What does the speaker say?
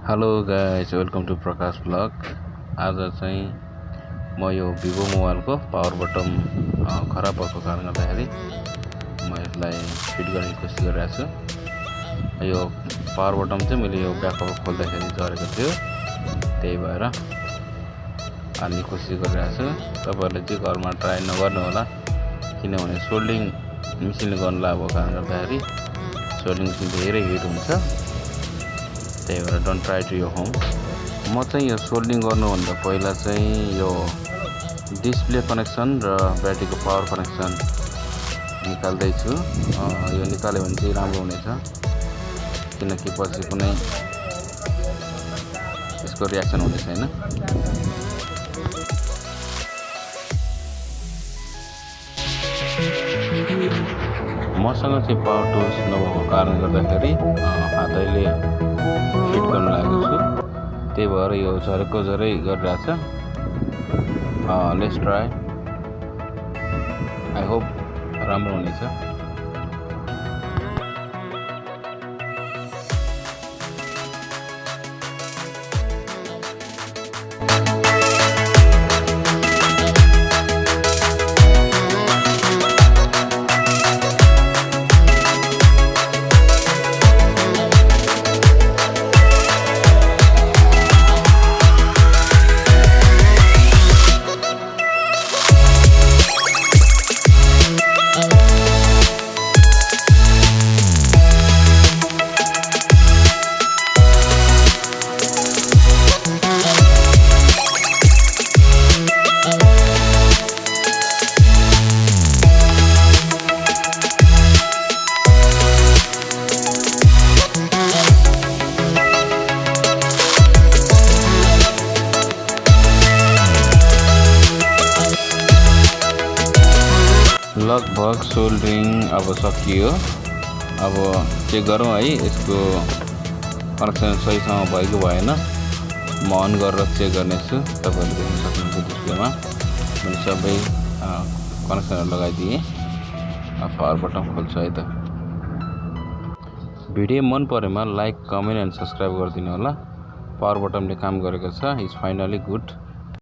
Hello guys, welcome to Prakash blog. आज चाहिँ म यो भिभो मोबाइलको पावर बटन खराब भएको कारणले गर्दाखेरि म यसलाई फिट गर्ने कोसिस गरिरहेको छु। यो पावर बटन चाहिँ मैले यो ब्याकअप खोल्दाखेरि झरेको थियो, त्यही भएर हाल्ने कोसिस गरिरहेको छु। तपाईहरुले चाहिँ घरमा ट्राई नगर्नु होला, किनभने सोल्डिङ मेसिनले गर्नु भएको कारणले गर्दाखेरि सोल्डिङ मेसिन धेरै हिट हुन्छ, त्यही भएर don't try to your home. म चाहिँ यो सोल्डिङ गर्नुभन्दा पहिला चाहिँ यो डिस्प्ले कनेक्सन र ब्याट्रीको पावर कनेक्सन निकाल्दैछु। यो निकाल्यो भने चाहिँ राम्रो हुनेछ, किनकि पछि कुनै यसको रियाक्सन हुने छैन। मसँग चाहिँ पावर टुल्स नभएको कारणले गर्दाखेरि हातैले फिट गर्न लागेको छु, त्यही भएर यो झरेको झरै गरिरहेछ। लेट्स ट्राई, आई होप राम्रो हुनेछ। लगभग सोल्डरिङ अब सकियो। अब चेक गरौँ है, यसको कनेक्सन सहीसँग भएको भएन। म अन गरेर चेक गर्नेछु। तपाईहरुले देख्न सक्नुहुन्छ डिस्प्लेमा मैले सबै कनेक्सनहरु लगाइदिएँ। पावर बटन खोल्छु है त। भिडियो मन परेमा लाइक, कमेन्ट एन्ड सब्स्क्राइब गरिदिनु होला। पावर बटनले काम गरेको छ, इज फाइनली गुड।